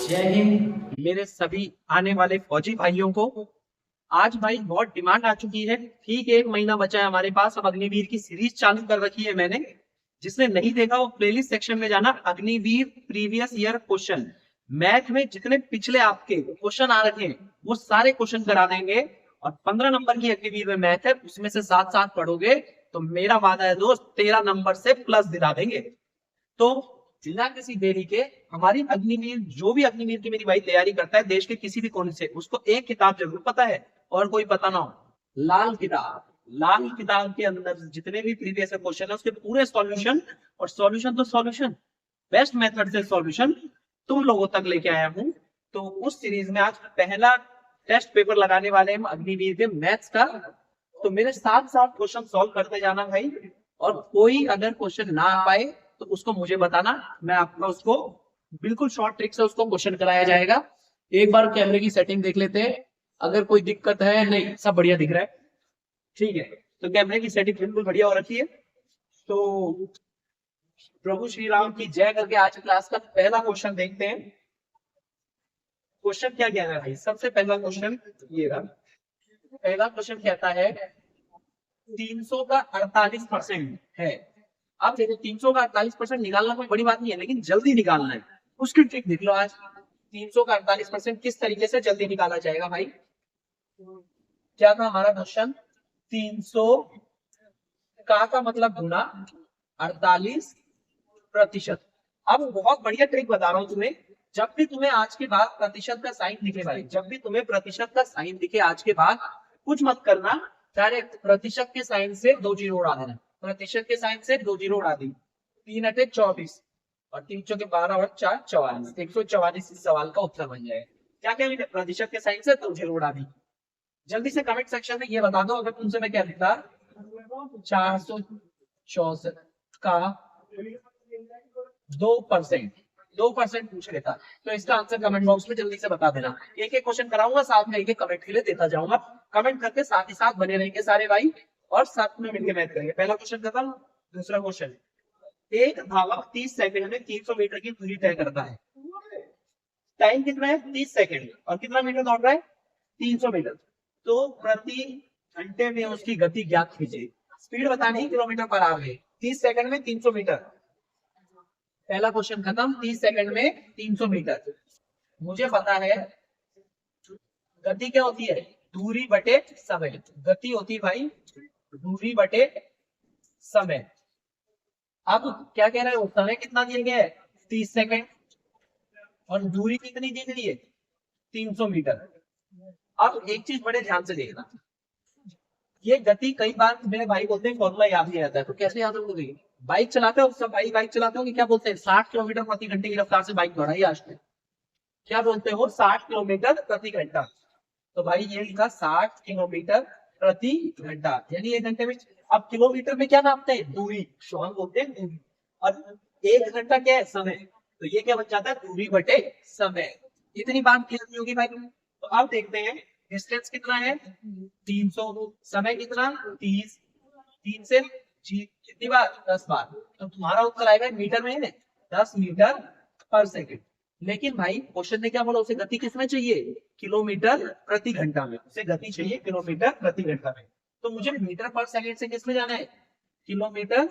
जय हिंद मेरे सभी आने वाले फौजी भाइयों को। आज भाई बहुत डिमांड आ चुकी है। ठीक 1 महीना बचा है हमारे पास। अब अग्निवीर की सीरीज चालू कर रखी है मैंने। जिसने नहीं देखा वो प्लेलिस्ट सेक्शन में जाना। Agniveer previous year question, math में जितने पिछले आपके क्वेश्चन आ रखे हैं वो सारे क्वेश्चन करा देंगे। और 15 नंबर की अग्निवीर में मैथ है, उसमें से साथ साथ पढ़ोगे तो मेरा वादा है दोस्त 13 नंबर से प्लस दिला देंगे। तो बिना किसी देरी के हमारी अग्निवीर, जो भी अग्निवीर की मेरी भाई तैयारी करता है देश के किसी भी कोने से, उसको एक किताब जरूर पता है और कोई पता ना हो। लाल किताब। लाल किताब के अंदर जितने भी प्रीवियस क्वेश्चन है उसके पूरे सॉल्यूशन, और सॉल्यूशन तो सॉल्यूशन, बेस्ट मेथड से सॉल्यूशन तुम लोगों तक लेके आया हूं। तो उस सीरीज में आज पहला टेस्ट पेपर लगाने वाले हैं अग्निवीर के मैथ्स का। तो मेरे साथ साथ क्वेश्चन सॉल्व करते जाना भाई। और कोई अगर क्वेश्चन ना आ पाए तो उसको मुझे बताना, मैं आपका उसको बिल्कुल शॉर्ट ट्रिक से उसको क्वेश्चन कराया जाएगा। एक बार कैमरे की सेटिंग देख लेते हैं, अगर कोई दिक्कत है, नहीं सब बढ़िया दिख रहा है, ठीक है। तो कैमरे की सेटिंग बिल्कुल बढ़िया हो रखी है। तो प्रभु श्री राम की जय करके आज क्लास का पहला क्वेश्चन देखते हैं। क्वेश्चन क्या कहना है भाई? सबसे पहला क्वेश्चन ये रहा। पहला क्वेश्चन कहता है 300 का 48% है। अब देखो 300 का 48% निकालना कोई बड़ी बात नहीं है, लेकिन जल्दी निकालना है। उसकी ट्रिक देख लो आज। 300 का 48% किस तरीके से जल्दी निकाला जाएगा भाई? क्या था हमारा क्वेश्चन? 300 का मतलब गुना 48%। अब बहुत बढ़िया ट्रिक बता रहा हूं तुम्हें। जब भी तुम्हें आज के बाद प्रतिशत का साइन दिखे भाई, जब भी तुम्हें प्रतिशत का साइन दिखे आज के बाद, कुछ मत करना, डायरेक्ट प्रतिशत के साइन से 2 जीरो उड़ा देना। प्रतिशत के साइन से 2 जीरो उड़ा दी। 3 × 8 = 24 और 3 × 12 और 4 = 44। 144 इस सवाल का उत्तर बन जाएगा। क्या क्या प्रतिशत के साइन से 2 जीरो उड़ा दी। जल्दी से कमेंट सेक्शन में ये बता दो, अगर तुमसे मैं क्या लिखता 464 का 2%, 2% पूछ लेता तो इसका आंसर कमेंट बॉक्स में जल्दी से बता देना। एक एक क्वेश्चन कराऊंगा, साथ में एक एक कमेंट के लिए देता जाऊंगा। कमेंट करके साथ ही साथ बने रहेंगे सारे भाई, और साथ में मिलकर मैथ करेंगे। पहला क्वेश्चन करता हूं। दूसरा क्वेश्चन, एक धावक 30 सेकंड में 300 मीटर की दूरी तय करता है। टाइम कितना है? 30 सेकंड। और कितना मीटर दौड़ रहा है? 300 मीटर। तो प्रति घंटे में उसकी गति ज्ञात कीजिए। स्पीड बतानी है किलोमीटर पर आवर में। 30 सेकंड में 300 मीटर। पहला क्वेश्चन खत्म। 30 सेकंड में 300 मीटर। मुझे पता है गति क्या होती है? दूरी बटे समय। गति होती है भाई दूरी बटे समय। अब क्या कह रहे हो? समय कितना दिया गया है? 30 सेकंड। और दूरी कितनी दी गई है? 300 मीटर। अब एक चीज बड़े ध्यान से देखना, ये गति कई बार मेरे भाई बोलते हैं फॉर्मूला याद नहीं रहता है, तो कैसे याद रखोगे? बाइक चलाते हो सब भाई, बाइक चलाते हो कि क्या बोलते हैं? 60 किलोमीटर प्रति घंटे की रफ्तार से बाइक दौड़ाई आज में। क्या बोलते हो? 60 किलोमीटर प्रति घंटा। तो भाई ये लिखा 60 किलोमीटर प्रति घंटा, यानी 1 घंटे में। अब किलोमीटर में क्या नापते हैं? दूरी, जो हम बोलते हैं दूरी। और 1 घंटा क्या है? समय। तो ये क्या बन जाता है? दूरी बटे समय। इतनी बात क्लियर नहीं होगी भाई तुम्हें? तो अब देखते हैं डिस्टेंस कितना है? 300। समय कितना? 30। 3 से कितनी बार? 10 बार। तो तुम्हारा उत्तर आएगा मीटर में, 10 मीटर पर सेकंड। लेकिन भाई क्वेश्चन ने क्या बोला? उसे गति किसमें चाहिए? किलोमीटर प्रति घंटा में। उसे गति चाहिए किलोमीटर प्रति घंटा में। तो मुझे मीटर पर सेकंड से किसमें जाना है? किलोमीटर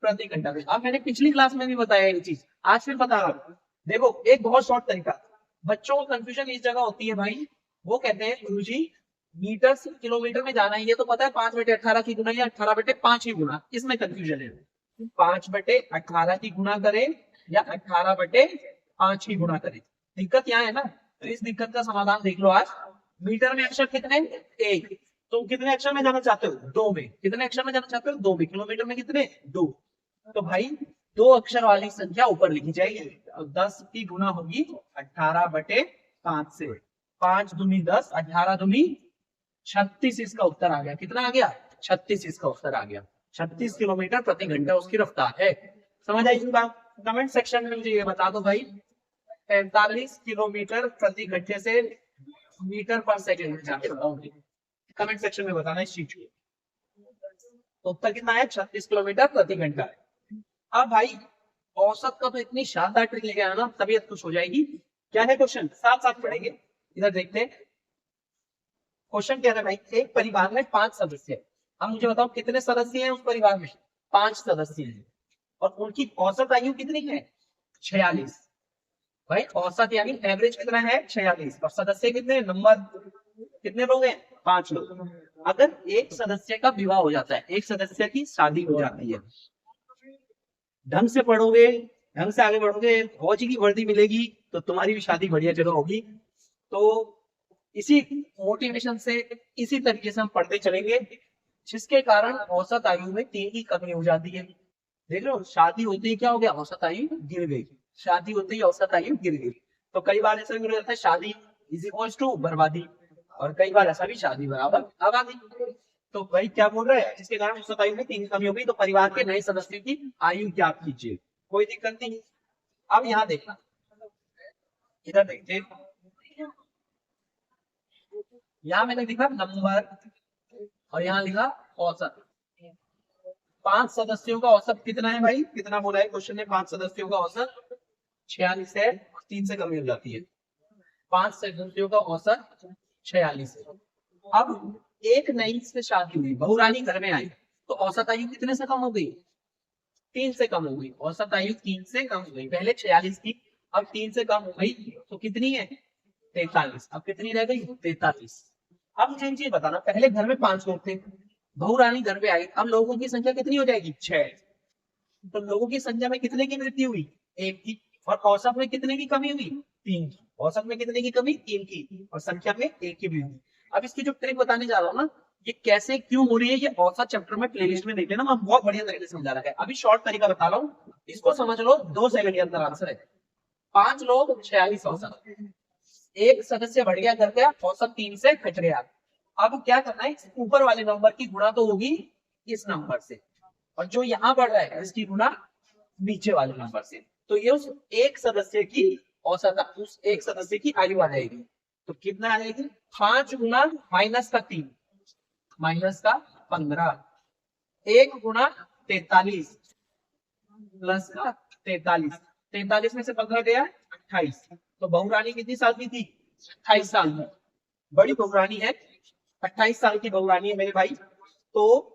प्रति घंटा में। अब मैंने पिछली क्लास में भी बताया ये चीज, आज फिर बता रहा हूं। देखो एक बहुत शॉर्ट तरीका, बच्चों को कंफ्यूजन इस जगह होती है भाई। वो कहते हैं गुरुजी मीटर से किलोमीटर में जाना है, ये तो पता है 5/18 की गुना या 18/5 की गुना। इसमें कंफ्यूजन है। 5/18 की गुना करें या 18/5 की गुना करें, दिक्कत यहाँ है ना। तो इस दिक्कत का समाधान देख लो आज। मीटर में अक्षर कितने? 1। तुम कितने अक्षर में जाना चाहते हो? 2 में। कितने अक्षर में जाना चाहते हो? 2 में। किलोमीटर में कितने? 2। तो भाई 2 अक्षर वाली संख्या ऊपर लिखी जाएगी। 10 की गुना होगी 18/5 से। 5 दूनी 10, 18 दूनी 36। इसका उत्तर आ गया। कितना आ गया? 36 इसका उत्तर आ गया। 36 किलोमीटर प्रति घंटा उसकी रफ्तार है। समझ आई बात? कमेंट सेक्शन में मुझे ये बता दो भाई, 45 किलोमीटर प्रति घंटे से मीटर पर सेकंड में जाके बताऊंगी। कमेंट सेक्शन में बताना इस चीज को। तो उत्तर कितना है? 36 किलोमीटर प्रति घंटा है। अब भाई औसत का तो इतनी शानदार ट्रिक लेके आया ना, तबीयत खुश हो जाएगी। क्या है क्वेश्चन, साथ साथ पढ़ेंगे। इधर देखते हैं क्वेश्चन क्या है भाई। एक परिवार में 5 सदस्य है। अब मुझे बताओ कितने सदस्य हैं उस परिवार में। 5 सदस्य हैं और उनकी औसत आयु कितनी है, 46। भाई औसत यानी एवरेज कितना है, 46। और सदस्य कितने, नंबर कितने लोग हैं, 5 लोग। अगर एक सदस्य का विवाह हो जाता है, एक सदस्य की शादी हो जाती है, ढंग से पढ़ोगे, ढंग से आगे बढ़ोगे, फौजी की वर्दी मिलेगी तो तुम्हारी भी शादी बढ़िया जगह होगी। तो इसी मोटिवेशन से, इसी तरीके से हम पढ़ते चलेंगे, जिसके कारण औसत आयु में 3 की कमी हो जाती है। देख लो, शादी होते ही क्या हो गया, औसत आयु गिर गई। शादी होते ही औसत आयु गिर गई। तो कई बार ऐसा भी हो जाता है, शादी इज इक्वल्स टू बर्बादी, और कई बार ऐसा भी, शादी बराबर आबादी। तो भाई क्या बोल रहा है, जिसके कारण औसत आयु में 3 कमी हो गई। तो परिवार के नए सदस्यों की आयु ज्ञात कीजिए। कोई दिक्कत नहीं। अब यहाँ देखना, इधर देखते, यहाँ मैंने लिखा नंबर और यहाँ लिखा औसत। 5 सदस्यों का औसत कितना है भाई, कितना बोला है क्वेश्चन ने, 5 सदस्यों का औसत 46 है, 3 से कमी हो जाती है। 5 सदस्यों का औसत 46 है। अब एक नई से शादी हुई, बहुरानी घर में आई, तो औसत आयु कितने से कम हो गई, 3 से कम हो गई। औसत आयु 3 से कम हो गई, पहले 46 थी, अब 3 से कम हो गई, तो कितनी है, 43। अब कितनी रह गई, 43। अब मुझे एक चीज बताना, पहले घर में 5 लोग थे, बहुरानी घर पे आई, अब लोगों की संख्या कितनी हो जाएगी, 6। तो लोगों की संख्या में कितने की वृद्धि हुई, 1 की। और औसत में कितने की कमी हुई, 3 की। औसत में कितने की कमी, 3 की, और संख्या में 1 की वृद्धि। अब इसकी जो ट्रिक बताने जा रहा हूँ ना, ये कैसे क्यों हो रही है, ये औसत चैप्टर में प्लेलिस्ट में देख लेना, मैं बहुत बढ़िया तरीके से समझा रखा है। अभी शॉर्ट तरीका बता रहा हूँ, इसको समझ लो, 2 सेकंड के अंदर आंसर है। 5 लोग 46 औसत, एक सदस्य बढ़ गया घर का, औसत 3 से घट गया। अब क्या करना है, ऊपर वाले नंबर की गुणा तो होगी इस नंबर से, और जो यहाँ बढ़ रहा है इसकी गुणा नीचे वाले नंबर से। तो ये उस एक सदस्य की औसत, उस एक सदस्य की आयु आ जाएगी। तो कितना आ जाएगी, 5 गुना माइनस का 3, माइनस का 15, 1 गुना 43 प्लस का 43, 43 में से 15 गया 28। तो बहुरानी कितनी साल की थी, 28 साल की। बड़ी बहुरानी है, 28 साल की बहुरानी है मेरे भाई। तो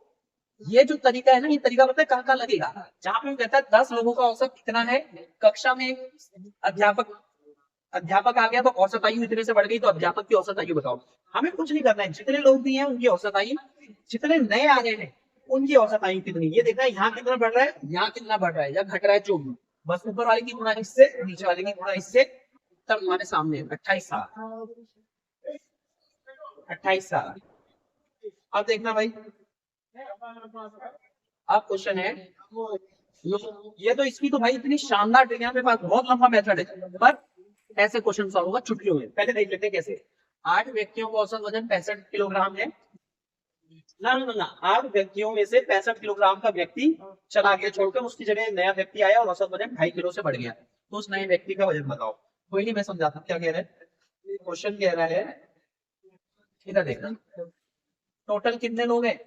ये जो तरीका है ना, ये तरीका पता है कहाँ कहाँ लगेगा, जहां पे कहता है 10 लोगों का औसत कितना है, कक्षा में अध्यापक अध्यापक आ गया तो औसत आयु इतने से बढ़ गई, तो अध्यापक की औसत आयु बताओ। हमें कुछ नहीं करना है, जितने लोग भी हैं उनकी औसत आयु, जितने नए आ गए हैं उनकी औसत आयु कितनी, ये देखना है यहाँ कितना बढ़ रहा है, यहाँ कितना बढ़ रहा है या घट रहा है, जो भी। बस ऊपर वाले की गुणा इससे, नीचे वाले की गुणा इससे, तब हमारे सामने 28 साल, 28 साल। अब देखना भाई, अब क्वेश्चन है, ये तो इसकी तो भाई इतनी शानदार ट्रिक है, मेरे पास बहुत लंबा मेथड है, पर ऐसे क्वेश्चन सॉल्व होगा चुटकियों में। पहले देख लेते हैं कैसे। 8 व्यक्तियों का औसत वजन 65 किलोग्राम है। ना 8 व्यक्तियों में से 65 किलोग्राम का व्यक्ति चला गया छोड़कर, उसकी जगह नया व्यक्ति आया और औसत वजन 2.5 किलो से बढ़ गया। तो उस नए व्यक्ति का वजन बताओ। कोई नहीं, मैं समझाता हूँ क्या कह रहा है। क्वेश्चन कह रहा है, इधर देखना, टोटल कितने लोग हैं,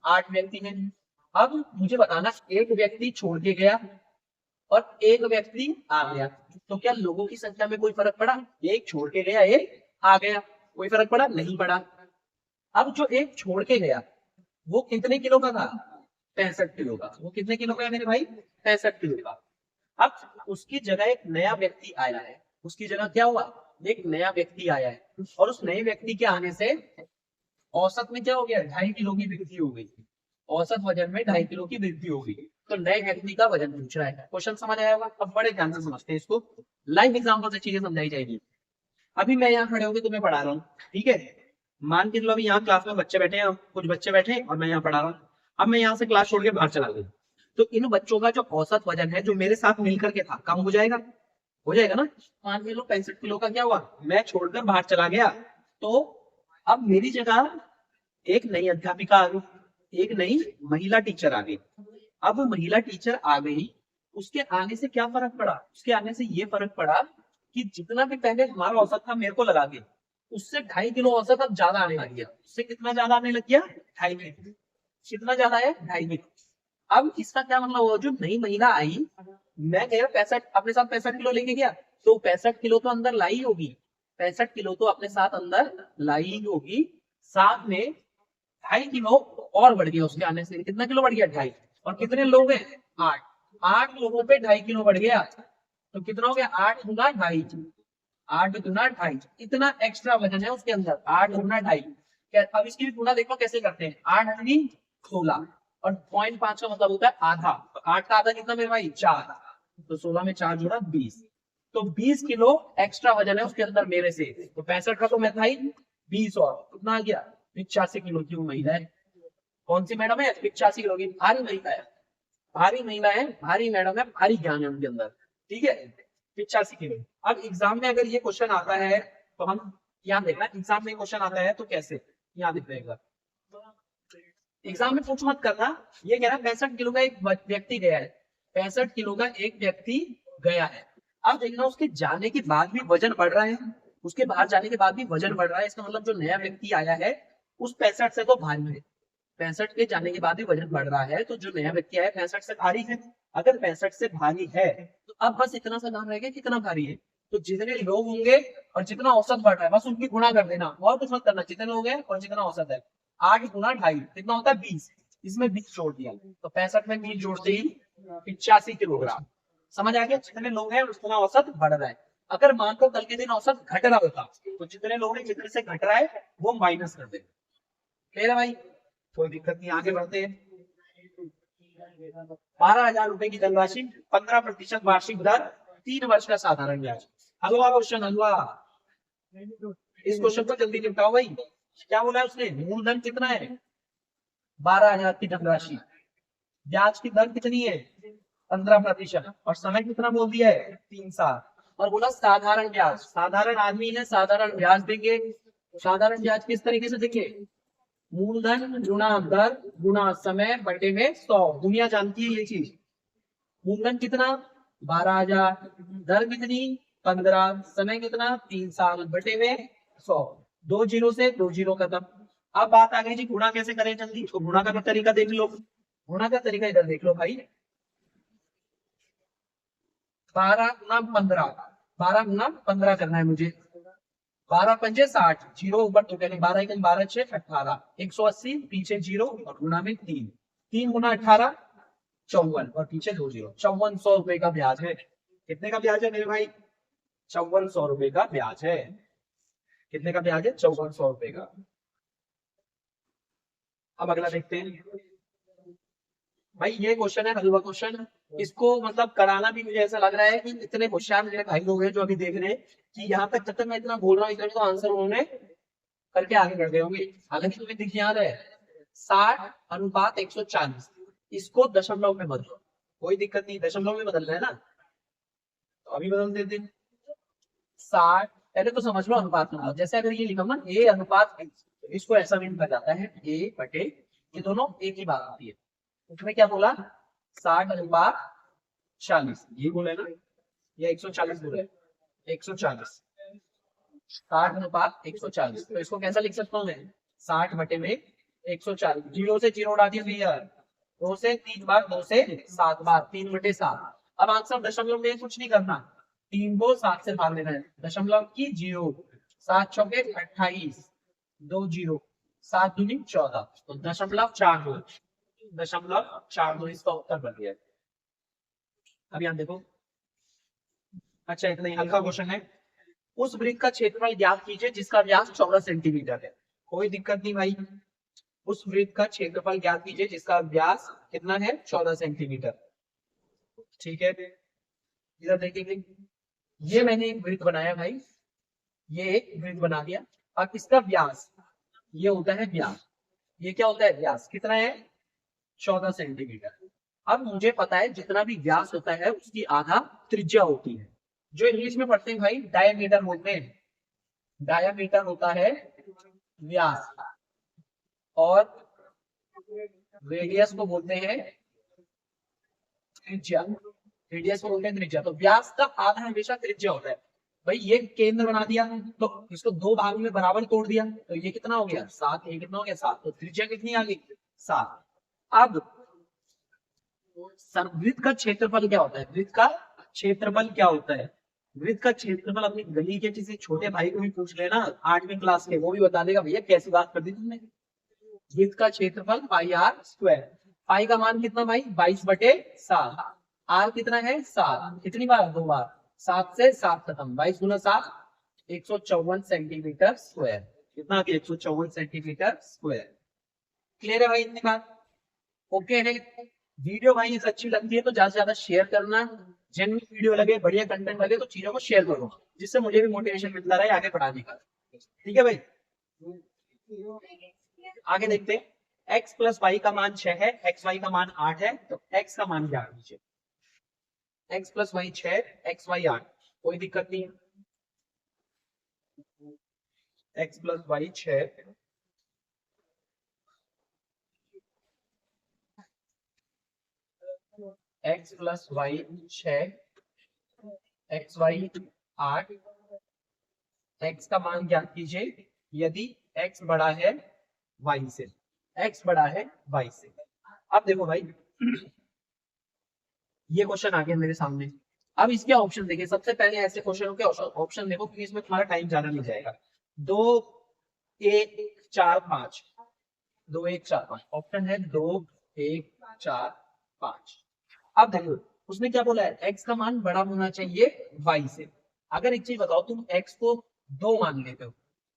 8 व्यक्ति हैं। अब मुझे बताना, एक व्यक्ति छोड़ के गया और एक व्यक्ति आ गया, तो क्या लोगों की संख्या में कोई फर्क पड़ा, एक छोड़ के गया एक आ गया, कोई फर्क पड़ा, नहीं पड़ा। अब जो एक छोड़ के गया वो कितने किलो का था, 65 किलो का। वो कितने किलो का है मेरे भाई, 65 किलो का। अब उसकी जगह एक नया व्यक्ति आया है, उसकी जगह क्या हुआ, एक नया व्यक्ति आया है, और उस नए व्यक्ति के आने से औसत में क्या हो गया, 2.5 किलो की वृद्धि हो गई। औसत वजन में 2.5 किलो की वृद्धि हो गई। तो नए व्यक्ति का वजन पूछ रहा है। क्वेश्चन समझ आया होगा। अब बड़े ध्यान से समझते हैं इसको, लाइव एग्जांपल से चीजें समझाई जाएगी। अभी मैं यहाँ खड़े होकर तुम्हें पढ़ा रहा हूँ, ठीक है। मान के चलो अभी यहाँ क्लास में बच्चे बैठे हैं, कुछ बच्चे बैठे हैं और मैं यहाँ पढ़ा रहा हूँ। अब मैं यहाँ से क्लास छोड़ के बाहर चला गया, तो इन बच्चों का जो औसत वजन है, जो मेरे साथ मिलकर के था, कम हो जाएगा, हो जाएगा ना। मान के लो 65 किलो का क्या हुआ, मैं छोड़कर बाहर चला गया, तो अब मेरी जगह एक नई अध्यापिका आ गई, एक नई महिला टीचर आ गई। अब वो महिला टीचर आ गई, उसके आने से क्या फर्क पड़ा, उसके आने से ये फर्क पड़ा कि जितना भी पहले हमारा औसत था मेरे को लगा के, उससे 2.5 किलो औसत अब ज्यादा आने लग गया। उससे कितना ज्यादा आने लग गया, 2.5 किलो। कितना ज्यादा है, 2.5 किलो। अब इसका क्या मतलब हुआ, जो नई महिला आई, मैं कह रहा 65, अपने साथ 65 किलो लेके गया, तो 65 किलो तो अंदर लाई होगी, 65 किलो तो अपने साथ अंदर लाई होगी, साथ में 2.5 किलो और बढ़ गया उसके आने से, कितना किलो बढ़ गया 2.5, और कितने लोग हैं 8, 8 लोगों पे 2.5 किलो बढ़ गया, तो कितना हो गया 8 गुना 2.5, 8 गुना 2.5, इतना एक्स्ट्रा वजन है उसके अंदर, 8 गुना 2.5। अब इसकी भी गुना देखो कैसे करते हैं, 8 दूनी 16, और 0.5 का मतलब होता है आधा, तो 8 का आधा कितना मेरे भाई 4, तो 16 में 4 जोड़ा 20, तो 20 किलो एक्स्ट्रा वजन है उसके अंदर मेरे से, तो 65 का तो मैं था ही, 20 और कितना आ गया 85 किलो की वो महिला है। कौन सी मैडम है 85 किलो की, भारी महिला है, भारी महिला है, भारी मैडम है, भारी ज्ञान है उनके अंदर, ठीक है 85 किलो। अब एग्जाम में अगर ये क्वेश्चन आता है तो हम यहाँ देखना, एग्जाम में क्वेश्चन आता है तो कैसे, यहाँ देख रहे एग्जाम में पूछ मत करना, ये कह रहा है 65 किलो का एक व्यक्ति गया है, 65 किलो का एक व्यक्ति गया है। अब देखना उसके जाने के बाद भी वजन बढ़ रहा है, उसके बाहर जाने के बाद भी वजन बढ़ रहा है, इसका मतलब जो नया व्यक्ति आया है उस 65 से तो भारी है, 65 के जाने के बाद भी वजन बढ़ रहा है, तो जो नया व्यक्ति आया 65 से भारी है। अगर 65 से भारी है तो अब बस इतना सा काम रह गया कितना भारी है, तो जितने लोग होंगे और जितना औसत बढ़ रहा है बस उनकी गुणा कर देना, और कुछ मत करना, जितने लोग हैं और जितना औसत है, 8 गुना 2.5 कितना होता है 20, इसमें 20 जोड़ दिया, तो 65 में 20 जोड़ते ही 85 किलोग्राम। समझ आ गया, जितने लोग हैं उतना औसत बढ़ रहा है। अगर मान लो कल के दिन औसत घट रहा होता तो जितने लोग हैं जितने से घट रहा है वो माइनस कर दे, क्लियर है भाई, कोई दिक्कत नहीं, आगे बढ़ते हैं। 12,000 रुपए की धनराशि, 15% वार्षिक दर, 3 वर्ष का साधारण ब्याज। अगला क्वेश्चन, अगला इस क्वेश्चन को जल्दी निपटाओ भाई। क्या बोला है उसने, मूलधन कितना है 12,000 की धनराशि, ब्याज की दर कितनी है 15%, और समय कितना बोल दिया है 3 साल, और बोला साधारण ब्याज, साधारण आदमी है साधारण ब्याज देंगे। साधारण ब्याज किस तरीके से देंगे, मूलधन गुणा दर गुणा समय बटे में 100, दुनिया जानती है ये चीज। मूलधन कितना 12,000, दर कितनी 15, समय कितना 3 साल बटे में 100, 2 जीरो से 2 जीरो खत्म। अब बात आ गई जी गुणा कैसे करें जल्दी, तो गुणा का भी तरीका देख लो, गुणा का तरीका इधर देख लो भाई, 12 गुना 15, 12 गुना 15 करना है मुझे, 12 पंजे 60, जीरो ऊपर तो कहने 12 1 12 6 18, 180 पीछे जीरो और गुना में 3, 3 गुना 18 54, और पीछे 2 जीरो, 5400 रुपए का ब्याज है। कितने का ब्याज है मेरे भाई 5400 रुपए का ब्याज है, कितने का ब्याज है 5400 रुपए का। अब अगला देखते हैं भाई, ये क्वेश्चन है हलवा क्वेश्चन, इसको मतलब कराना भी मुझे ऐसा लग रहा है कि इतने होशियार मेरे भाई लोग हैं जो अभी देख रहे हैं कि यहाँ तक जब तक मैं इतना बोल रहा हूँ इतना तो आंसर उन्होंने करके आगे बढ़ गए होंगे। हालांकि तुम्हें दिख याद है 60:140, इसको दशमलव में बदलो, कोई दिक्कत नहीं, दशमलव में बदलना है ना, तो अभी बदल देते हैं 60, पहले तो समझ लो अनुपात में, जैसे अगर ये लिखा ना ए अनुपात, इसको ऐसा भी लिखा जाता है ए बटे, ये दोनों एक ही बात आती है। उसमें क्या बोला 60:40, ये बोले ना, या 140 बोले 140, 60:140, तो इसको कैसा लिख सकता हूँ मैं 60 बटे में 140, जीरो से जीरो उड़ा दिया भैया, 2 से 3 बार, 2 से 7 बार, 3 बटे 7। अब आंसर दशमलव में कुछ नहीं करना, 3 को 7 से भाग देना है, दशमलव की जीरो, 7 चौके 28, 2 जीरो, 7 दूनी 14, तो 0.42, 0.42 इसका उत्तर बन गया। अब यहाँ देखो, अच्छा इतना ही हल्का क्वेश्चन है, उस वृत्त का क्षेत्रफल ज्ञात कीजिए जिसका व्यास 14 सेंटीमीटर है। कोई दिक्कत नहीं भाई, उस वृत्त का क्षेत्रफल ज्ञात कीजिए जिसका व्यास कितना है 14 सेंटीमीटर, ठीक है। इधर देखेंगे, ये मैंने एक वृत्त बनाया भाई, ये एक वृत्त बना दिया, अब इसका व्यास ये होता है व्यास, ये क्या होता है व्यास, कितना है 14 सेंटीमीटर। अब मुझे पता है जितना भी व्यास होता है उसकी आधा त्रिज्या होती है, जो इंग्लिश में पढ़ते हैं भाई डायमीटर बोलते हैं, डायमीटर होता है व्यास, और रेडियस को बोलते हैं त्रिज्या, रेडियस को बोलते हैं त्रिज्या, तो व्यास का आधा हमेशा त्रिज्या होता है। भाई ये केंद्र बना दिया तो इसको 2 भागों में बराबर तोड़ दिया, तो ये कितना हो गया 7, ये कितना हो गया 7, तो त्रिज्या कितनी आ गई 7। अब वृत्त का क्षेत्रफल क्या होता है, वृत्त का क्षेत्रफल क्या होता है, वृत्त का क्षेत्रफल अपनी गली के किसी छोटे भाई को भी पूछ लेना 8वीं क्लास के, वो भी बता देगा भैया कैसी बात कर दी तुमने। वृत्त का क्षेत्रफल पाई आर स्क्वायर। पाई का मान कितना भाई 22/7। आर कितना है 7, कितनी बार 2 बार, 7 से 7 खत्म, 22 गुना 7 154 सेंटीमीटर स्क्वायर। कितना 154 सेंटीमीटर स्क्वायर। क्लियर है भाई इतनी बात, ओके है। वीडियो भाई इस अच्छी लगती है तो ज्यादा से ज्यादा शेयर करना, जेन्युइन वीडियो लगे, बढ़िया कंटेंट लगे तो चीजों को शेयर करो, जिससे मुझे भी मोटिवेशन मिलता रहे आगे पढ़ाने का। ठीक है भाई, आगे देखते हैं। x प्लस वाई का मान 6 है, एक्स वाई का मान 8 है, तो x का मान क्या लीजिए। x plus Y 6, X Y 8, कोई दिक्कत नहीं है। x plus Y 6, x plus Y 6, X Y 8, x का मान ज्ञात कीजिए यदि x बड़ा है y से, x बड़ा है y से। अब देखो भाई ये क्वेश्चन आ गया मेरे सामने। अब इसके ऑप्शन देखिए, सबसे पहले ऐसे क्वेश्चनों के ऑप्शन देखो क्योंकि इसमें तुम्हारा टाइम ज्यादा नहीं जाएगा। 2 1 4 5, 2 1 4 5 ऑप्शन है, 2 1 4 5। अब देखो उसने क्या बोला है, x का मान बड़ा होना चाहिए y से। अगर एक चीज बताओ, तुम x को 2 मान लेते हो,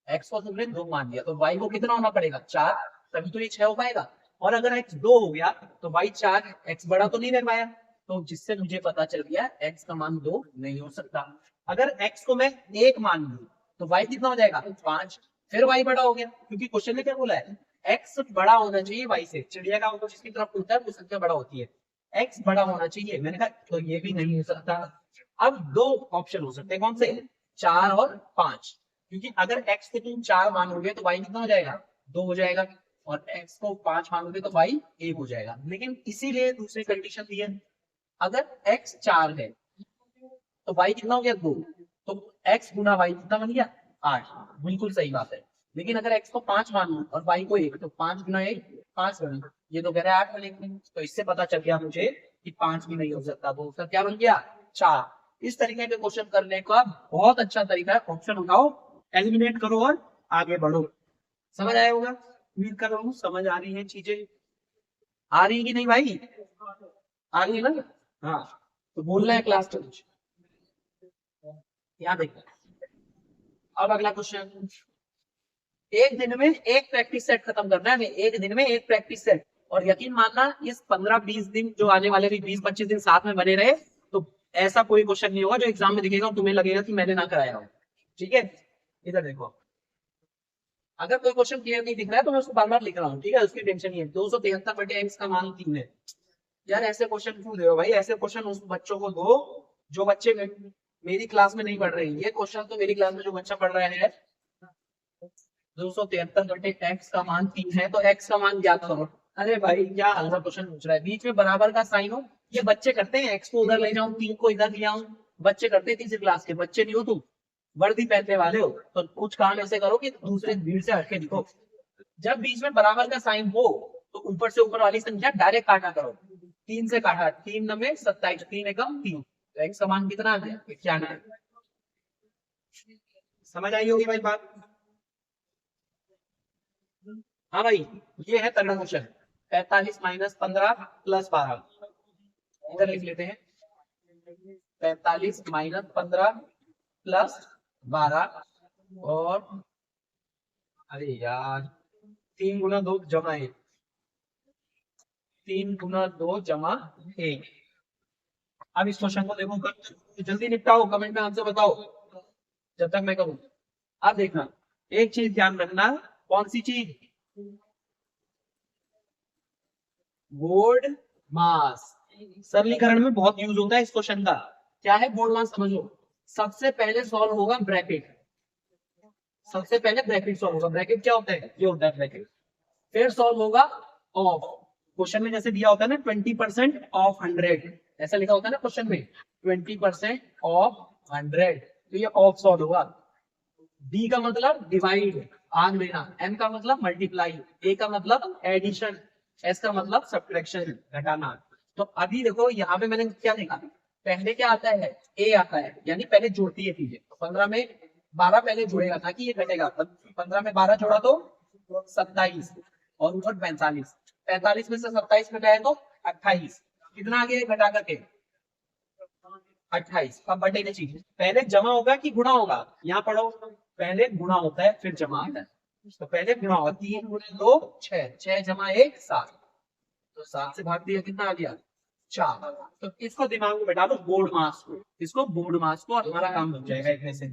x को तुमने 2 मान लिया तो y को कितना होना पड़ेगा 4, तभी तो ये 6 हो पाएगा। और अगर x 2 हो गया तो y 4, x बड़ा तो नहीं रह पाया, तो जिससे मुझे पता चल गया x का मान 2 नहीं हो सकता। अगर x को मैं 1 मान लूं तो y कितना हो जाएगा 5, फिर y बड़ा हो गया, क्योंकि क्वेश्चन में क्या बोला है x बड़ा होना चाहिए y से। चिड़िया का अंक जिसकी तरफ उड़ता है वो संख्या बड़ा होती है, x बड़ा होना चाहिए। मैंने कहा तो ये भी नहीं हो सकता। अब 2 ऑप्शन हो सकते हैं, कौन से 4 और 5, क्योंकि अगर x को तुम 4 मानोगे तो y कितना हो जाएगा 2 हो जाएगा, और x को 5 मानोगे तो y 1 हो जाएगा। लेकिन इसीलिए दूसरी कंडीशन दी है, अगर x 4 है तो y कितना हो गया 2, तो x गुना y कितना बन गया 8। बिल्कुल सही बात है। लेकिन अगर x को 5 मानूं और y को 1, तो 5 गुना 1 5 बनेगा, ये तो कह रहा है 8 बनेगा। तो इससे पता चल गया मुझे कि 5 भी नहीं हो सकता, तो उसका क्या बन गया 4। इस तरीके के क्वेश्चन करने का बहुत अच्छा तरीका है, ऑप्शन उठाओ, एलिमिनेट करो और आगे बढ़ो। समझ आया होगा, उम्मीद कर रहा हूँ समझ आ रही है चीजें। आ रही है कि नहीं भाई, आ रही है ना। हाँ तो बोलना है क्लास में कुछ, यहाँ देखना। अब अगला क्वेश्चन, एक दिन में एक प्रैक्टिस सेट खत्म करना है हमें, एक दिन में एक प्रैक्टिस सेट। और यकीन मानना इस 15-20 दिन जो आने वाले भी 20-25 दिन साथ में बने रहे तो ऐसा कोई क्वेश्चन नहीं होगा जो एग्जाम में दिखेगा और तुम्हें लगेगा कि मैंने ना कराया हो। ठीक है, इधर देखो, अगर कोई क्वेश्चन क्लियर नहीं दिख रहा है तो मैं उसको बार बार लिख रहा हूँ, ठीक है, उसकी टेंशन नहीं है। 273/x का मान 3 है। यार ऐसे क्वेश्चन क्यों दे रहे हो भाई, ऐसे क्वेश्चन उस बच्चों को दो जो बच्चे मेरी क्लास में नहीं पढ़ रहे हैं। ये क्वेश्चन तो मेरी क्लास में जो बच्चा पढ़ रहा है 273/x का मान 3 है, तो x का मान ज्ञात करो। अरे भाई क्या हल्का क्वेश्चन पूछ रहा है, बीच में बराबर का साइन हो, ये बच्चे करते हैं, x को उधर ले जाऊं 3 को इधर ले आऊं, बच्चे करते हैं, तीसरी क्लास के बच्चे नहीं हो तुम, वर्दी पहनने वाले हो। तो कुछ काम ऐसे करो कि दूसरे भीड़ से हटके दिखो। जब बीच में बराबर का साइन हो तो ऊपर से ऊपर वाली संख्या डायरेक्ट काटा करो। 3 से काटा, 3 9 27, 3 एकम 3, तो x का मान कितना है 91। समझ आई होगी भाई बात। हाँ भाई ये है तगड़ा क्वेश्चन, 45 - 15 + 12, इधर लिख लेते हैं 45 - 15 + 12, और अरे यार 3 गुना 2 जमा 1, 3 गुना 2 जमा 1। अब इस क्वेश्चन को देखो, जल्दी निपटाओ, कमेंट में आंसर बताओ जब तक मैं कहूँ। अब देखना, एक चीज ध्यान रखना, कौन सी चीज, बोर्ड मास। सरलीकरण में बहुत यूज होता है इस क्वेश्चन का। क्या है बोर्ड मास समझो, सबसे पहले सॉल्व होगा ब्रैकेट, सबसे पहले ब्रैकेट सॉल्व होगा। ब्रैकेट क्या होता है, ये होता है ब्रैकेट। फिर सॉल्व होगा ऑफ, क्वेश्चन में जैसे दिया होता है ना 20% ऑफ 100, ऐसा लिखा होता है ना क्वेश्चन में 20% ऑफ 100, तो ये ऑफ सॉल्व होगा। डी का मतलब डिवाइड, आग लेना, एम का मतलब मल्टीप्लाई, ए का मतलब एडिशन, एस का मतलब सब्ट्रैक्शन, घटाना। तो अभी देखो यहाँ पे मैंने क्या लिखा, पहले क्या आता है, ए आता है, यानी पहले जोड़ती है चीजें। 15 में 12 पहले जुड़ेगा ना कि ये घटेगा। 15 में 12 जोड़ा तो 27 और ऊपर 45। 45 में से 27 घटाए तो 28। कितना आ गया घटा करके 28। अब बटेगा चीज, पहले जमा होगा कि गुणा होगा, यहाँ पढ़ो पहले गुणा होता है फिर जमा आता है। तो पहले गुणा होगा, 3 गुणे 2 6, 6 जमा 1 7, तो 7 से भाग दिया कितना आ गया 4। तो इसको दिमाग में बैठा लो बोर्ड मास को, इसको बोर्ड मास को, और हमारा काम हो जाएगा एक से।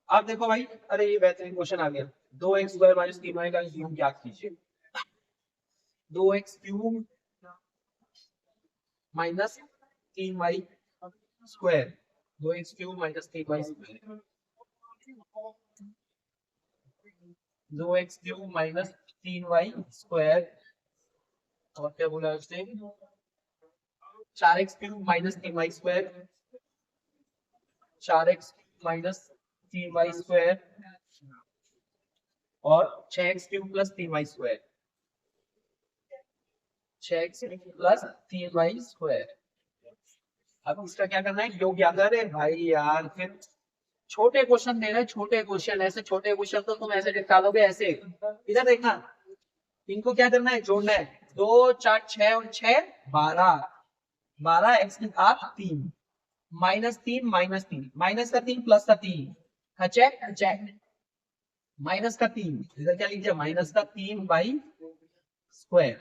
आप देखो भाई, अरे ये बेहतरीन क्वेश्चन आ गया। 2x² माइनस 3y का योग ज्ञात कीजिए। 2x³ minus 3y square, 2x³ minus 3y square, 2x³ minus 3y square, और क्या बोला उसने 4x³ minus 3y square, 4x³ minus 3y square, और 6x³ plus 3y square, 6x³ plus 3y square. अब इसका क्या करना है, योग याद है भाई यार। फिर छोटे क्वेश्चन दे रहे, छोटे क्वेश्चन, ऐसे छोटे क्वेश्चन तो तुम ऐसे निकालोगे ऐसे। इधर देखना, इनको क्या करना है, जोड़ना है। 2 4 6 और 6 12, 12 x की घात 3, -3 -3, माइनस का 3 प्लस का 3, चेक माइनस का 3, इधर क्या लीजिए माइनस का 3 बाई स्क्वायर।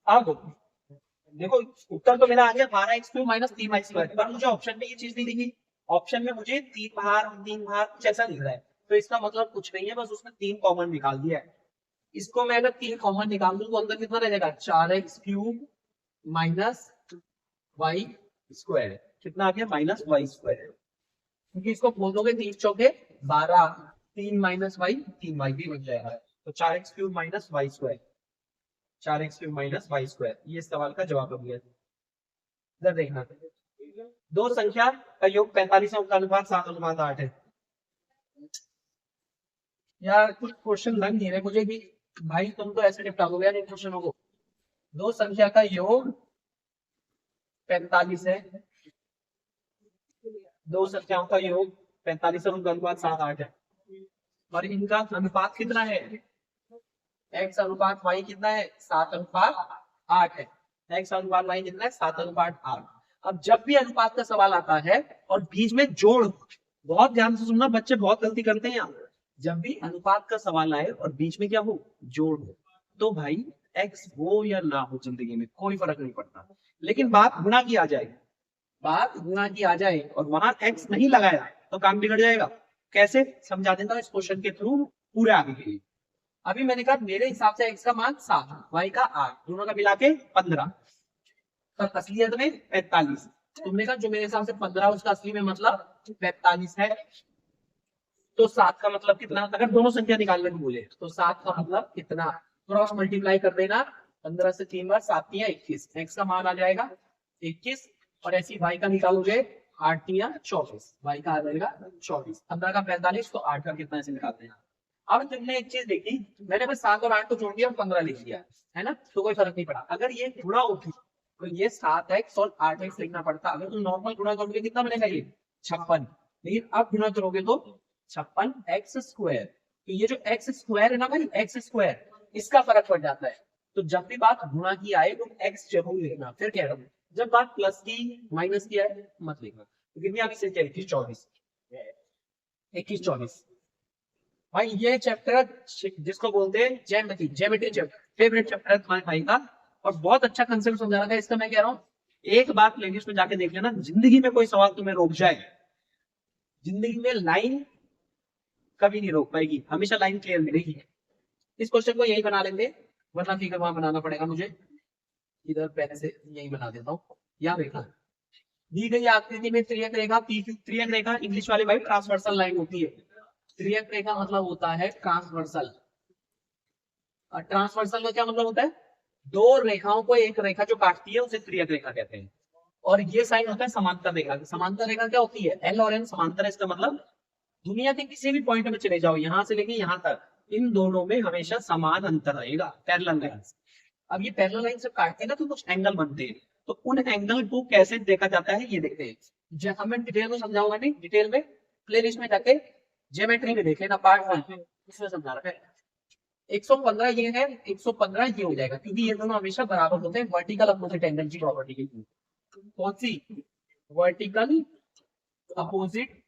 अब देखो उत्तर तो मेरा आ गया 12x³ माइनस 3y स्क्वायर, पर मुझे ऑप्शन में ये चीज नहीं दिखी। ऑप्शन में मुझे 3 बार कुछ ऐसा दिख रहा है, तो इसका मतलब कुछ नहीं है, बस उसने 3 कॉमन निकाल दिया है। इसको मैं अगर 3 कॉमन निकाल दूं तो अंदर कितना रहेगा 4x³ माइनस y स्क्वायर, कितना आ गया माइनस y स्क्वायर, क्योंकि इसको बोल दोगे 3 चौके 12, 3 माइनस y 3y भी बन जाएगा। तो 4x³ minus y square, 4x³ minus y square, ये सवाल का जवाब हो गया। इधर देखना, दो संख्या का योग 45 है, उनका अनुपात 7:8 है। यार कुछ क्वेश्चन लग नहीं रहे मुझे भी, भाई तुम तो ऐसे निपटा दोगे यार इन क्वेश्चनों को। दो संख्या का योग 45 है, दो संख्याओं का योग 45 है, उनका अनुपात 7:8 है, और इनका अनुपात कितना है, x अनुपात y कितना है 7:8 है, x अनुपात y कितना है 7:8। अब जब भी अनुपात का सवाल आता है और बीच में जोड़, बहुत ध्यान से सुनना बच्चे, बहुत गलती करते हैं यहाँ। जब भी अनुपात का सवाल आए और बीच में क्या हो, जोड़ हो, तो भाई x हो या ना हो जिंदगी में कोई फर्क नहीं पड़ता, लेकिन बात गुणा की आ जाए, बात गुणा की आ जाए और वहां x नहीं लगाया तो काम बिगड़ जाएगा। कैसे समझा देता हूँ इस क्वेश्चन के थ्रू पूरे आगे के लिए। अभी मैंने कहा मेरे हिसाब से x का मान 7, y का 8, दोनों का मिला के 15, पर असलियत में 45। तुमने कहा जो मेरे हिसाब से 15 उसका असली में मतलब 45 है, तो 7 का मतलब कितना, अगर दोनों संख्या निकालने को बोले तो 7 का मतलब कितना, क्रॉस मल्टीप्लाई कर देना, 15 से 3 बार 7 या 21, x का मान आ जाएगा 21, और ऐसी y का निकालोगे 8 या 24, y का आ जाएगा 24, 15 का 45, तो 8 का कितना ऐसे निकालते हैं। अब तुमने एक चीज देखी, मैंने बस 7 और 8 को जोड़ दिया और 15 लिख दिया है ना, तो कोई फर्क नहीं पड़ा। अगर ये गुणा होती तो ये 7x और 8x लिखना पड़ता। अगर तुम नॉर्मल गुणा करोगे कितना बनेगा ये 56, लेकिन अब गुणा करोगे तो 56x²। तो ये जो x² है ना भाई, x², इसका फर्क पड़ जाता है। तो जब भी बात गुणा की आए तो x जरूर लिखना। फिर कह रहा हूँ जब बात प्लस की माइनस की आए मत लिखना। तो कितनी आपकी संख्या 21 24 भाई। ये चैप्टर जिसको बोलते हैं ज्योमेट्री चैप्टर, फेवरेट चैप्टर है तुम्हारे भाई का, और बहुत अच्छा कंसेप्ट समझा रहा है इसका। मैं कह रहा हूँ एक बात इंग्लिश में जाके देख लेना, जिंदगी में कोई सवाल तुम्हें रोक जाए, जिंदगी में लाइन कभी नहीं रोक पाएगी, हमेशा लाइन क्लियर मिलेगी। इस क्वेश्चन को यही बना लेंगे, वरना फिगर वहां बनाना पड़ेगा मुझे। इधर पहले से यही बना देता हूँ। यहाँ देखा दी गई आकृति में त्रियक रेखा त्रियक रेखा इंग्लिश वाले भाई ट्रांसवर्सल लाइन होती है। त्रियक रेखा मतलब होता है ट्रांसवर्सल। और ट्रांसवर्सल का क्या मतलब होता है, दो रेखाओं को एक रेखा जो काटती है उसे त्रियक रेखा कहते हैं। और ये साइन होता है समांतर रेखा। समांतर रेखा क्या होती है, एल और एन समांतर है, इसका मतलब दुनिया के किसी भी पॉइंट में चले जाओ, यहां से लेके यहां तक, इन दोनों में हमेशा समान अंतर रहेगा, पैरेलल लाइंस। अब ये पैरेलल लाइन से काटती है ना तो कुछ एंगल बनते हैं, तो उन एंगल को कैसे देखा जाता है ये देखते हैं। जब मैं डिटेल में समझाऊंगा नहीं, डिटेल में प्ले लिस्ट में जाके ज्योमेट्री में देख लेना, पार्ट 1 इसमें समझा रखा है। 115 ये है, 115 ये हो जाएगा, क्योंकि ये दोनों हमेशा बराबर होते हैं वर्टिकल अपोजिट एंगल की प्रॉपर्टी के। कौन सी? Vertical opposite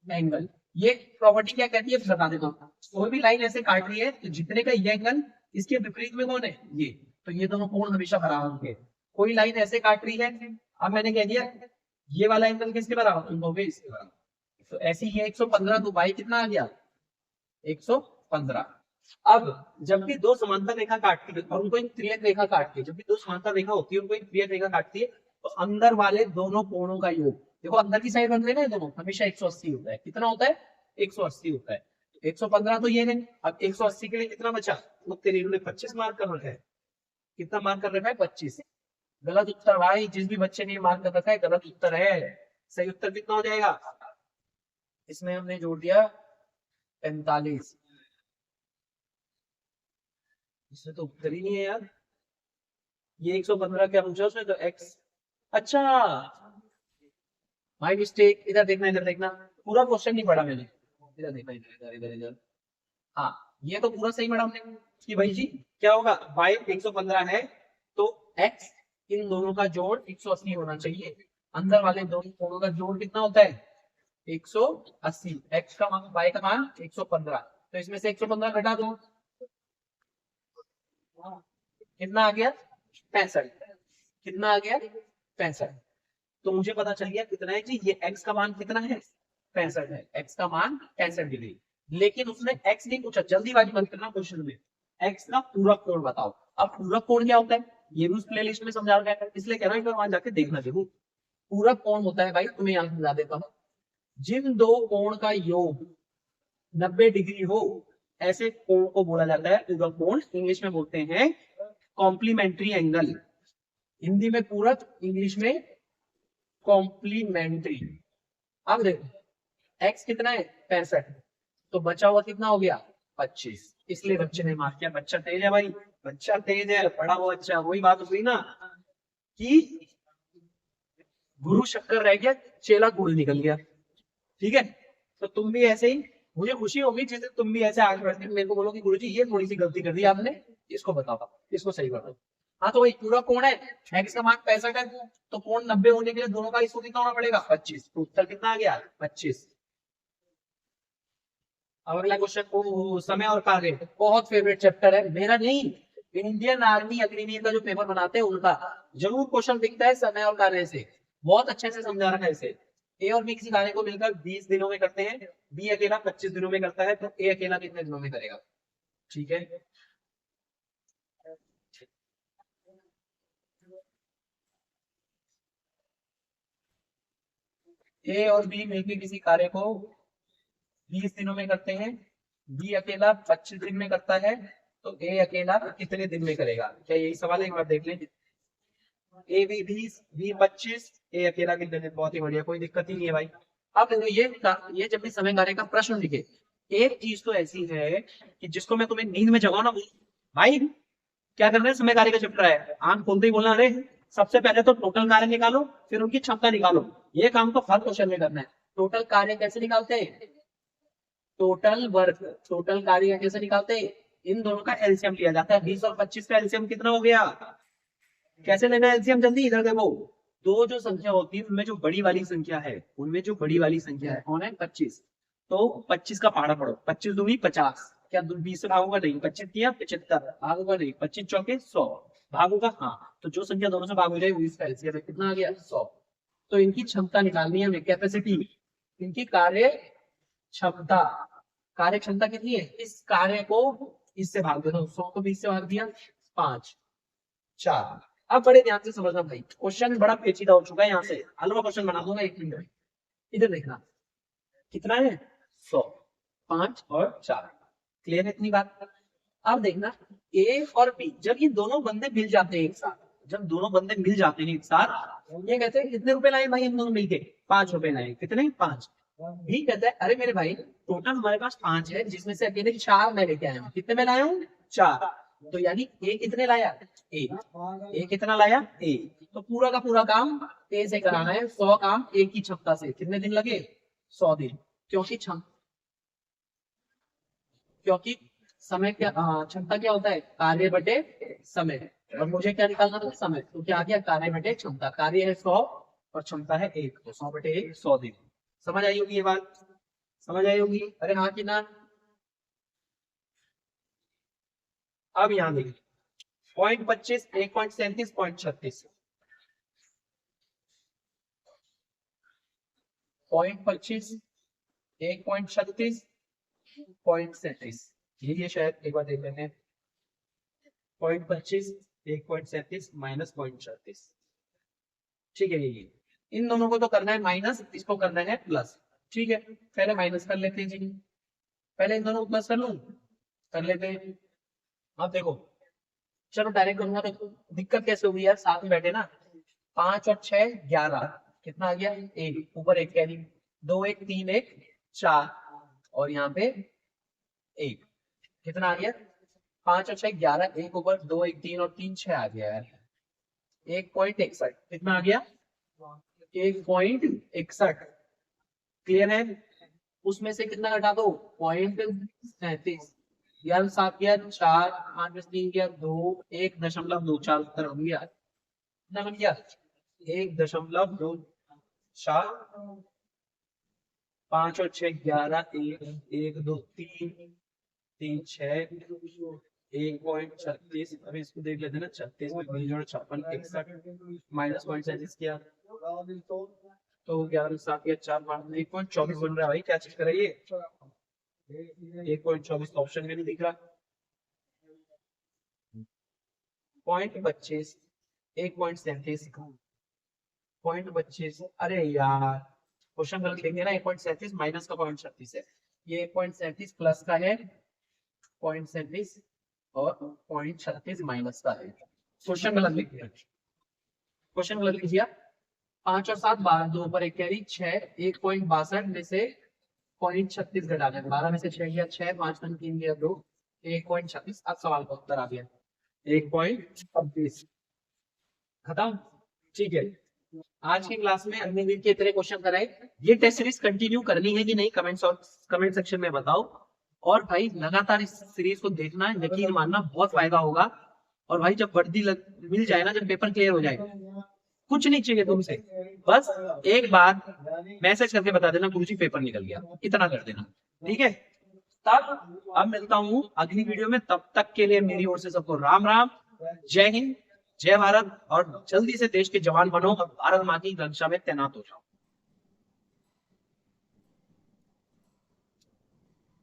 angle. ये प्रॉपर्टी क्या कहती है बता देता हूँ। कोई भी लाइन ऐसे काट रही है तो जितने का ये एंगल, इसके विपरीत में कौन है ये, तो ये दोनों कोण हमेशा बराबर होंगे। कोई लाइन ऐसे काट रही है, अब मैंने कह दिया ये वाला एंगल किसके बराबर, तुम कहोगे इसके बराबर, तो ऐसे ही 115 तो बाई कितना आ गया 115। अब जब भी दो समांतर रेखा काटती है और उनको एक त्रियक रेखा काटती है, जब भी दो समांतर रेखा होती है उनको एक त्रियक रेखा काटती है, तो अंदर वाले दोनों कोणों का योग, देखो अंदर की साइड बन रहे ना दोनों, हमेशा 180 होता है। कितना होता है 180 होता है। 115 तो ये है, अब 180 के लिए कितना बचा, वो तेरे ने 25 मार्क कर रखा है। कितना मार्क कर रखा है 25। गलत उत्तर भाई, जिस भी बच्चे ने मार्क कर रखा है गलत उत्तर है। सही उत्तर कितना हो जाएगा, इसमें हमने जोड़ दिया 45। इसमें तो उत्तर ही नहीं है यार, ये 115 क्या पूछा उसने तो x। अच्छा माय मिस्टेक, इधर देखना इधर देखना, पूरा क्वेश्चन नहीं पढ़ा मैंने, इधर देखना इधर इधर इधर। हाँ ये तो पूरा सही पढ़ा हमने कि भाई जी क्या होगा, y 115 है तो x इन दोनों का जोड़ 180 होना चाहिए। अंदर वाले दोनों कोणों का जोड़ कितना होता है 180। x का मान y का मान 115, तो इसमें से 115 घटा दो, कितना आ गया 65। कितना आ गया 65। तो मुझे पता चल गया कितना है जी, ये x का मान कितना है 65 है, x का मान 65 डिग्री। लेकिन उसने x नहीं पूछा, जल्दीबाजी मत करना क्वेश्चन में, x का पूरा कोण बताओ। अब पूरा कोण क्या होता है ये भी उस प्ले लिस्ट में समझा रखा है, इसलिए कह रहा हूं एक बार वहां जाके देखना जरूर। पूरा कोण होता है भाई, तुम्हें यहाँ समझा देता हूँ, जिन दो कोण का योग 90 डिग्री हो ऐसे कोण को बोला जाता है पूरा कोण। इंग्लिश में बोलते हैं कॉम्प्लीमेंट्री एंगल, हिंदी में पूरक, इंग्लिश में कॉम्प्लीमेंट्री। अब देखो x कितना है 65, तो बचा हुआ कितना हो गया 25, इसलिए बच्चे ने मार्क किया। बच्चा तेज है भाई, बच्चा तेज है, पढ़ा हुआ अच्छा। वही बात हुई ना कि गुरु शक्कर रह गया चेला गुड़ निकल गया, ठीक है। तो तुम भी ऐसे ही, मुझे खुशी होगी जैसे तुम भी ऐसे आगे बढ़ते मेरे को बोलो कि गुरुजी ये थोड़ी सी गलती कर दी आपने, इसको बताओ, इसको सही बताओ। हाँ तो वही पूरा कोण है, x का मान 65 है, तो कोण 90 होने के लिए दोनों का इसको कितना होना पड़ेगा 25, तो उत्तर कितना आ गया 25। अब अगला क्वेश्चन, समय और कार्य, बहुत फेवरेट चैप्टर है मेरा, नहीं इंडियन आर्मी अग्निवीर का जो पेपर बनाते हैं उनका जरूर क्वेश्चन दिखता है समय और कार्य से, बहुत अच्छे से समझा रखा है इसे। ए और बी किसी कार्य को मिलकर 20 दिनों में करते हैं, बी अकेला 25 दिनों में करता है, तो ए अकेला कितने दिनों में करेगा, ठीक है। ए और बी मिलकर किसी कार्य को 20 दिनों में करते हैं, बी अकेला 25 दिन में करता है, तो ए अकेला कितने दिन में करेगा, क्या यही सवाल है, एक बार देख लें। ए बी 20, बी 25, ए अकेला कितने दिन, बहुत ही बढ़िया, कोई दिक्कत ही नहीं है भाई। अब देखो ये जब भी समय कार्य का प्रश्न लिखे, एक चीज तो ऐसी है कि जिसको मैं तुम्हें नींद में जगाऊं ना भाई, क्या करना है, समय कार्य का चैप्टर है, आंख खोलते ही बोलना अरे सबसे पहले तो टोटल कार्य निकालो फिर उनकी क्षमता निकालो। ये काम तो हर क्वेश्चन में करना है। टोटल कार्य कैसे निकालते हैं, टोटल वर्क, टोटल कार्य कैसे निकालते हैं, इन दोनों का एलसीएम लिया जाता है। 20 और 25 का एलसीएम कितना हो गया, कैसे लेना है एलसीएम, जल्दी इधर देखो। दो जो संख्या होती है उनमें जो बड़ी वाली संख्या है, उनमें जो बड़ी वाली संख्या है कौन है 25, तो 25 का पहाड़ा पढ़ो, 25 दूनी 50, क्या 20 से भागोगा नहीं, 25 किया 75, भागोगा नहीं, 25 चौके 100, भागोगा हाँ, तो जो संख्या दोनों से भाग हो जाएगी इसका एलसीएम कितना आ गया 100। तो इनकी क्षमता निकालनी है हमें, कैपेसिटी, इनकी कार्य क्षमता, कार्य क्षमता कितनी है, इस कार्य को इससे भाग दो, 100 को 20 से भाग दिया 5 4। अब बड़े ध्यान से समझना भाई, क्वेश्चन बड़ा पेचीदा हो चुका है, यहाँ से हलवा क्वेश्चन बना दूंगा एक मिनट। इधर देखना कितना है 100, 5 और 4, क्लियर है इतनी बात। अब देखना ए और बी, जब ये दोनों बंदे मिल जाते हैं एक साथ, जब दोनों बंदे मिल जाते हैं एक साथ, ये कहते हैं कितने रुपए लाए भाई हम दोनों मिलके, 5 रुपए लाए, कितने 5। बी कहता है अरे मेरे भाई टोटल हमारे पास 5 है जिसमें से अकेले 4 मैं लेके आया हूँ, कितने में लाया हूँ 4, तो यानी ए कितने लाया, ए कितना लाया, ए। तो पूरा का पूरा काम ए से कराना है, 100 काम ए की क्षमता से। कितने दिन लगे, 100 दिन। क्योंकि समय क्या, क्षमता क्या होता है, कार्य बटे समय। और मुझे क्या निकालना था, समय। तो क्या आ गया, कार्य बटे क्षमता। कार्य है 100 और क्षमता है 1, तो 100 बटे 1 100 दिन। समझ आई होगी ये बात, समझ आई होगी, अरे हाँ कि ना। अब यहाँ देखिए 0.25, 1.37, 0.36, 0.25, 1.36, 0.37, यही है शायद, एक बार देख लेते हैं। 0.25, 1.37 माइनस 0.36, ठीक है। यही इन दोनों को तो करना है माइनस, इसको करना है प्लस, ठीक है। पहले माइनस कर लेते हैं जी, पहले इन दोनों को प्लस कर लूं, कर लेते हैं। अब देखो, चलो डायरेक्ट करूंगा, देखो दिक्कत कैसे होगी यार, साथ में बैठे ना। 5 और 6 11, कितना आ गया, एक, ऊपर एक कैरी, 2 1 3 1 4, और यहाँ पे एक, कितना आ गया, 5 और 6 11, एक ऊपर 2 1 3 और 3 6 आ गया यार, 1.61, कितना आ गया, 1.61, क्लियर है। उसमें से कितना घटा दो, 0.37, यार 7 गया 4, 8 में 3 गया 2, 1.24 उत्तर हो गया, कितना बन गया, 1.24, 5 और 6 11, 1 2 3 3 6, 1.36, अभी इसको देख लेते हैं ना, 36 में 56, 61 माइनस 0.37 किया तो 11 7 या 4 1.24 बन रहा है भाई, क्या चीज कर रही है, 1.24 ऑप्शन में नहीं दिख रहा। 0.25, 1.37, 0.25, अरे यार क्वेश्चन गलत लिख दिया ना, 1.37 माइनस का 0.36 है, ये 1.37 प्लस का है, 0.37 और 0.36 माइनस का है, क्वेश्चन गलत लिख दिया, क्वेश्चन गलत लिख दिया। 5 और 7 12, 2 ऊपर एक कैरी 6, 1.62 में से 0.36 घटाना है, 12 में से 6 गया 6, 5 में 3 गया 2, 1.36, अब सवाल का उत्तर आ गया 1.26, खत्म, ठीक है। आज की क्लास में अग्निवीर के इतने क्वेश्चन कराए, ये टेस्ट सीरीज कंटिन्यू करनी है कि नहीं, कमेंट सेक्शन में बताओ। और भाई लगातार इस सीरीज को देखना, यकीन मानना बहुत फायदा होगा। और भाई जब वर्दी मिल जाए ना, जब पेपर क्लियर हो जाए, कुछ नहीं चाहिए तुमसे, बस एक बार मैसेज करके बता देना गुरुजी पेपर निकल गया, इतना कर देना, ठीक है। तब अब मिलता हूँ अगली वीडियो में, तब तक के लिए मेरी ओर से सबको राम राम, जय हिंद, जय भारत, और जल्दी से देश के जवान बनो और भारत माँ की रक्षा में तैनात हो जाओ।